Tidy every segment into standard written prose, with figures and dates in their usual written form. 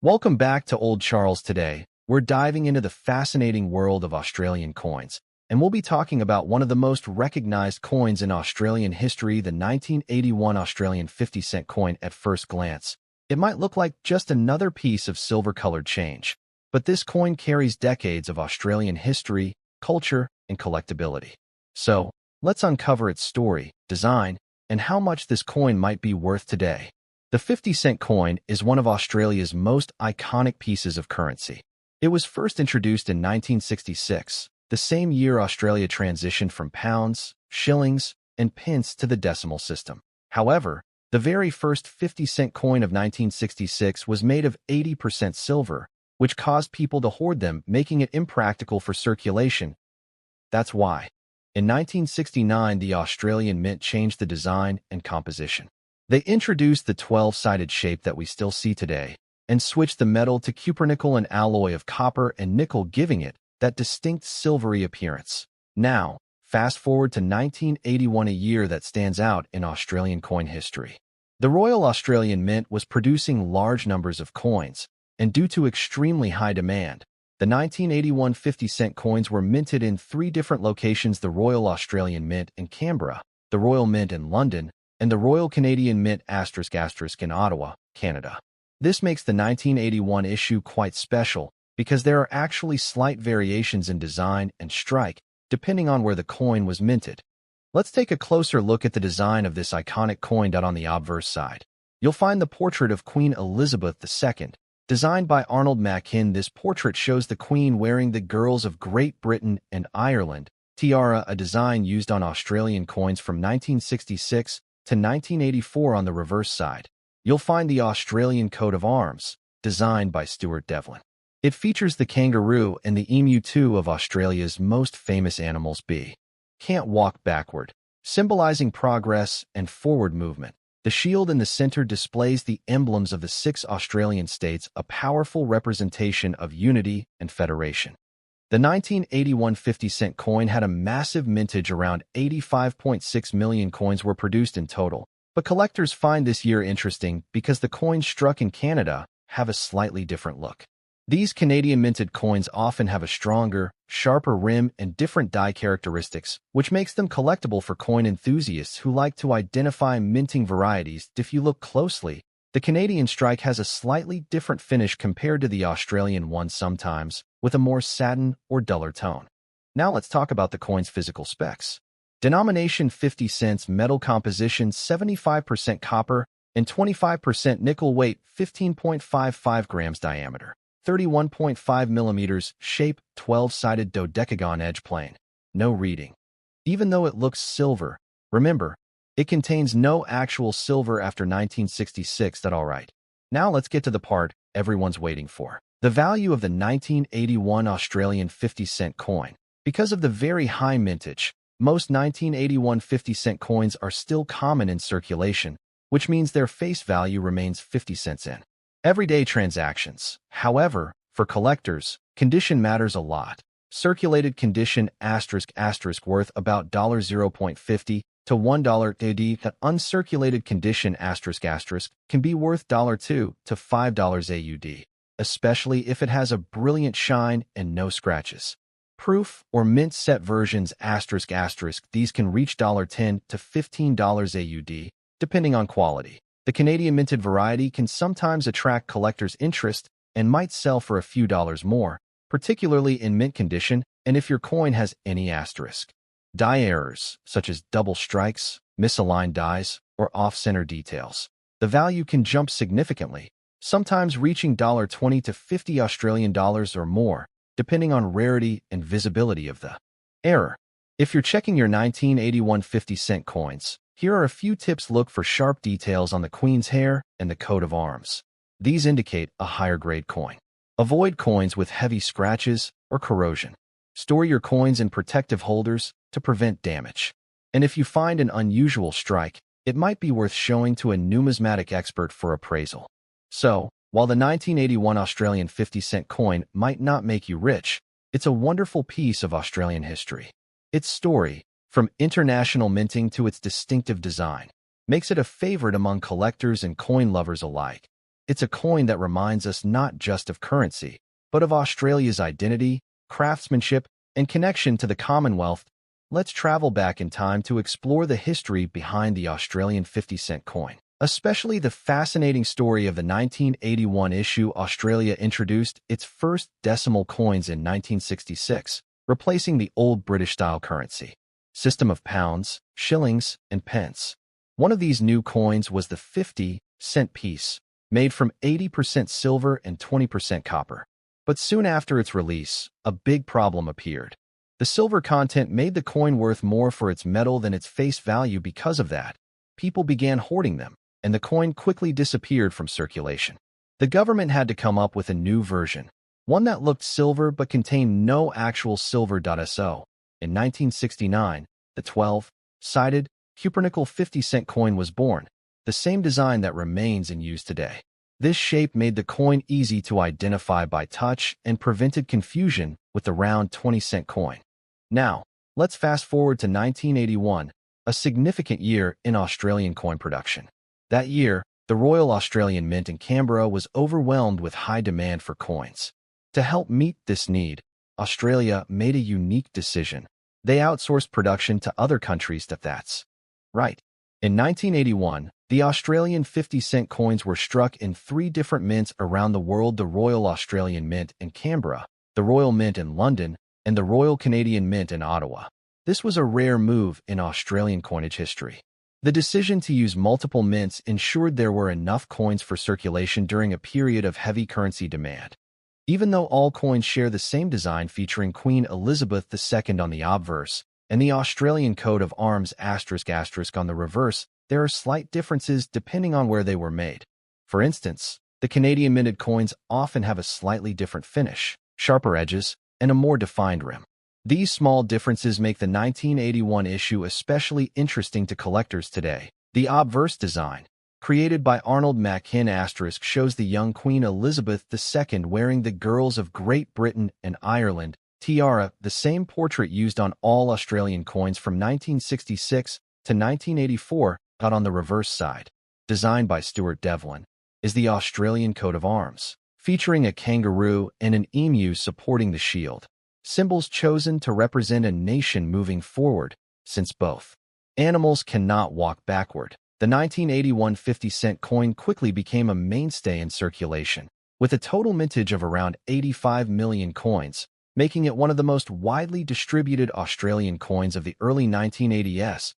Welcome back to Old Charles today. We're diving into the fascinating world of Australian coins, and we'll be talking about one of the most recognized coins in Australian history, the 1981 Australian 50-cent coin. At first glance, it might look like just another piece of silver-colored change, but this coin carries decades of Australian history, culture, and collectability. So, let's uncover its story, design, and how much this coin might be worth today. The 50-cent coin is one of Australia's most iconic pieces of currency. It was first introduced in 1966, the same year Australia transitioned from pounds, shillings, and pence to the decimal system. However, the very first 50-cent coin of 1966 was made of 80% silver, which caused people to hoard them, making it impractical for circulation. That's why, in 1969, the Australian Mint changed the design and composition. They introduced the 12-sided shape that we still see today, and switched the metal to cupronickel, an alloy of copper and nickel, giving it that distinct silvery appearance. Now, fast forward to 1981, a year that stands out in Australian coin history. The Royal Australian Mint was producing large numbers of coins, and due to extremely high demand, the 1981 50-cent coins were minted in three different locations: the Royal Australian Mint in Canberra, the Royal Mint in London, and the Royal Canadian Mint ** in Ottawa, Canada. This makes the 1981 issue quite special because there are actually slight variations in design and strike depending on where the coin was minted. Let's take a closer look at the design of this iconic coin. On the obverse side, you'll find the portrait of Queen Elizabeth II, designed by Arnold Machin. This portrait shows the Queen wearing the Girls of Great Britain and Ireland tiara, a design used on Australian coins from 1966 to 1984. On the reverse side, you'll find the Australian coat of arms, designed by Stuart Devlin. It features the kangaroo and the emu, two of Australia's most famous animals. Can't walk backward, symbolizing progress and forward movement. The shield in the center displays the emblems of the 6 Australian states, a powerful representation of unity and federation. The 1981 50-cent coin had a massive mintage. Around 85.6 million coins were produced in total, but collectors find this year interesting because the coins struck in Canada have a slightly different look. These Canadian minted coins often have a stronger, sharper rim and different die characteristics, which makes them collectible for coin enthusiasts who like to identify minting varieties. If you look closely, the Canadian strike has a slightly different finish compared to the Australian one, sometimes with a more satin or duller tone. Now let's talk about the coin's physical specs. Denomination 50 cents, metal composition 75% copper and 25% nickel, weight 15.55 grams, diameter 31.5 millimeters, shape 12-sided dodecagon, edge plane. No reading. Even though it looks silver, remember, it contains no actual silver after 1966. Alright, now let's get to the part everyone's waiting for. The value of the 1981 Australian 50-cent coin. Because of the very high mintage, most 1981 50-cent coins are still common in circulation, which means their face value remains 50 cents in everyday transactions. However, for collectors, condition matters a lot. Circulated condition ***, worth about $0.50 to $1 AUD. Uncirculated condition *** can be worth $2 to $5 AUD, especially if it has a brilliant shine and no scratches. Proof or mint set versions ***, these can reach $10 to $15 AUD, depending on quality. The Canadian minted variety can sometimes attract collectors' interest and might sell for a few dollars more, particularly in mint condition and if your coin has any asterisk. Die errors, such as double strikes, misaligned dies, or off-center details. The value can jump significantly, sometimes reaching $20 to $50 Australian dollars or more, depending on rarity and visibility of the error. If you're checking your 1981 50-cent coins, here are a few tips. Look for sharp details on the Queen's hair and the coat of arms. These indicate a higher grade coin. Avoid coins with heavy scratches or corrosion. Store your coins in protective holders to prevent damage. And if you find an unusual strike, it might be worth showing to a numismatic expert for appraisal. So, while the 1981 Australian 50-cent coin might not make you rich, it's a wonderful piece of Australian history. Its story, from international minting to its distinctive design, makes it a favorite among collectors and coin lovers alike. It's a coin that reminds us not just of currency, but of Australia's identity, craftsmanship, and connection to the Commonwealth. Let's travel back in time to explore the history behind the Australian 50-cent coin, especially the fascinating story of the 1981 issue. Australia introduced its first decimal coins in 1966, replacing the old British-style currency system of pounds, shillings, and pence. One of these new coins was the 50-cent piece, made from 80% silver and 20% copper. But soon after its release, a big problem appeared. The silver content made the coin worth more for its metal than its face value. Because of that, people began hoarding them, and the coin quickly disappeared from circulation. The government had to come up with a new version, one that looked silver but contained no actual silver. So, in 1969, the 12-sided cupronickel 50-cent coin was born, the same design that remains in use today. This shape made the coin easy to identify by touch and prevented confusion with the round 20-cent coin. Now, let's fast forward to 1981, a significant year in Australian coin production. That year, the Royal Australian Mint in Canberra was overwhelmed with high demand for coins. To help meet this need, Australia made a unique decision. They outsourced production to other countries. That's right. In 1981, the Australian 50-cent coins were struck in 3 different mints around the world: the Royal Australian Mint in Canberra, the Royal Mint in London, and the Royal Canadian Mint in Ottawa. This was a rare move in Australian coinage history. The decision to use multiple mints ensured there were enough coins for circulation during a period of heavy currency demand. Even though all coins share the same design featuring Queen Elizabeth II on the obverse and the Australian coat of arms *** on the reverse, there are slight differences depending on where they were made. For instance, the Canadian minted coins often have a slightly different finish, sharper edges, and a more defined rim. These small differences make the 1981 issue especially interesting to collectors today. The obverse design, created by Arnold Machin **, shows the young Queen Elizabeth II wearing the Girls of Great Britain and Ireland tiara, the same portrait used on all Australian coins from 1966 to 1984. On the reverse side, designed by Stuart Devlin, is the Australian coat of arms, featuring a kangaroo and an emu supporting the shield, symbols chosen to represent a nation moving forward, since both animals cannot walk backward. The 1981 50-cent coin quickly became a mainstay in circulation, with a total mintage of around 85 million coins, making it one of the most widely distributed Australian coins of the early 1980s.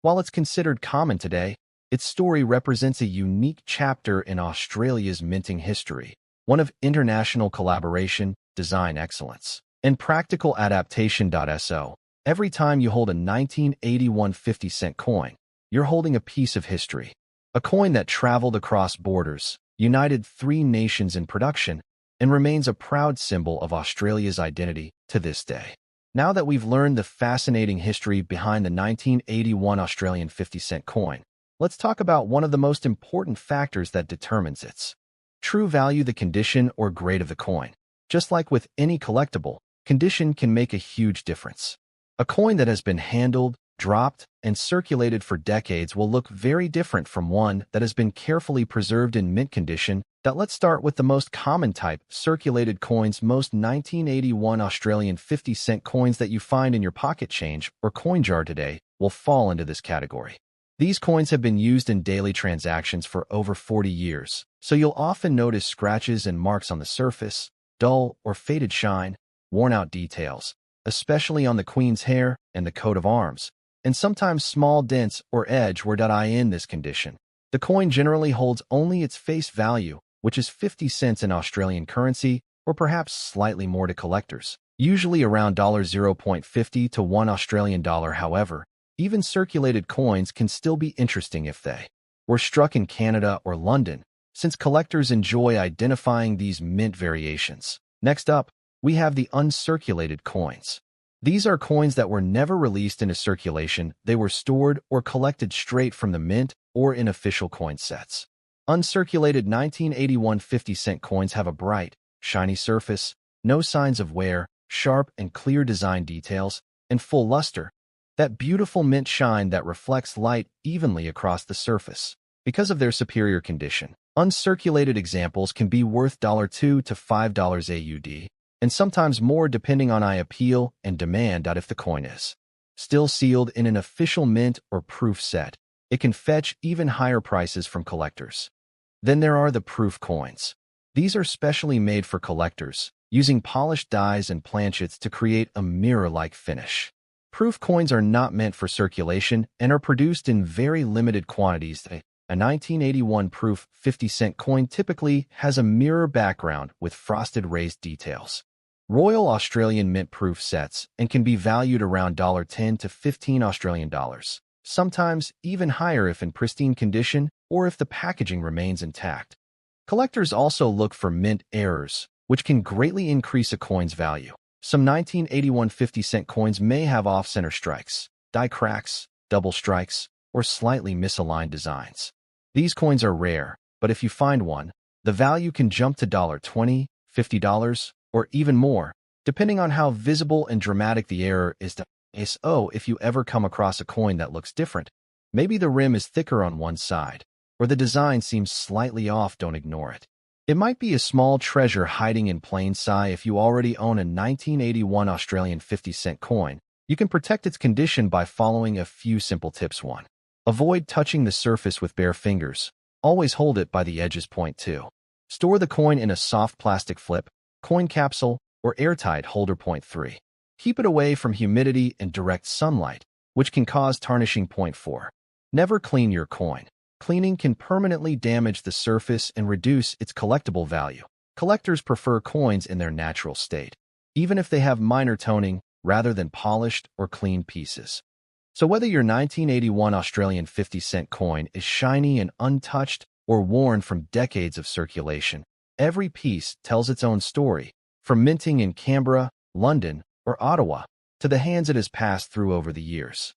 While it's considered common today, its story represents a unique chapter in Australia's minting history, one of international collaboration, design excellence, and practical adaptation. So, every time you hold a 1981 50-cent coin, you're holding a piece of history. A coin that traveled across borders, united 3 nations in production, and remains a proud symbol of Australia's identity to this day. Now that we've learned the fascinating history behind the 1981 Australian 50-cent coin, let's talk about one of the most important factors that determines its true value: the condition or grade of the coin. Just like with any collectible, condition can make a huge difference. A coin that has been handled, dropped, and circulated for decades will look very different from one that has been carefully preserved in mint condition. Let's start with the most common type, circulated coins. Most 1981 Australian 50-cent coins that you find in your pocket change or coin jar today will fall into this category. These coins have been used in daily transactions for over 40 years, so you'll often notice scratches and marks on the surface, dull or faded shine, worn-out details, especially on the Queen's hair and the coat of arms, and sometimes small dents or edge-wear. In this condition, the coin generally holds only its face value, which is 50 cents in Australian currency, or perhaps slightly more to collectors, usually around $0.50 to $1 Australian dollar. However, even circulated coins can still be interesting if they were struck in Canada or London, since collectors enjoy identifying these mint variations. Next up, we have the uncirculated coins. These are coins that were never released into circulation. They were stored or collected straight from the mint or in official coin sets. Uncirculated 1981 50-cent coins have a bright, shiny surface, no signs of wear, sharp and clear design details, and full luster, that beautiful mint shine that reflects light evenly across the surface. Because of their superior condition, Uncirculated examples can be worth $2 to $5 AUD, and sometimes more depending on appeal and demand. If the coin is still sealed in an official mint or proof set, it can fetch even higher prices from collectors. Then there are the proof coins. These are specially made for collectors, using polished dies and planchets to create a mirror-like finish. Proof coins are not meant for circulation and are produced in very limited quantities. A 1981 proof 50-cent coin typically has a mirror background with frosted raised details. Royal Australian Mint proof sets and can be valued around $10 to $15, sometimes even higher if in pristine condition or if the packaging remains intact. Collectors also look for mint errors, which can greatly increase a coin's value. Some 1981 50-cent coins may have off-center strikes, die cracks, double strikes, or slightly misaligned designs. These coins are rare, but if you find one, the value can jump to $20, $50, or even more, depending on how visible and dramatic the error is. So, if you ever come across a coin that looks different, maybe the rim is thicker on one side, or the design seems slightly off, don't ignore it. It might be a small treasure hiding in plain sight. If you already own a 1981 Australian 50-cent coin, you can protect its condition by following a few simple tips. 1. Avoid touching the surface with bare fingers. Always hold it by the edges. 2. Store the coin in a soft plastic flip, coin capsule, or airtight holder. 3. Keep it away from humidity and direct sunlight, which can cause tarnishing. 4. Never clean your coin. Cleaning can permanently damage the surface and reduce its collectible value. Collectors prefer coins in their natural state, even if they have minor toning, rather than polished or clean pieces. So whether your 1981 Australian 50-cent coin is shiny and untouched or worn from decades of circulation, every piece tells its own story, from minting in Canberra, London, or Ottawa, to the hands it has passed through over the years.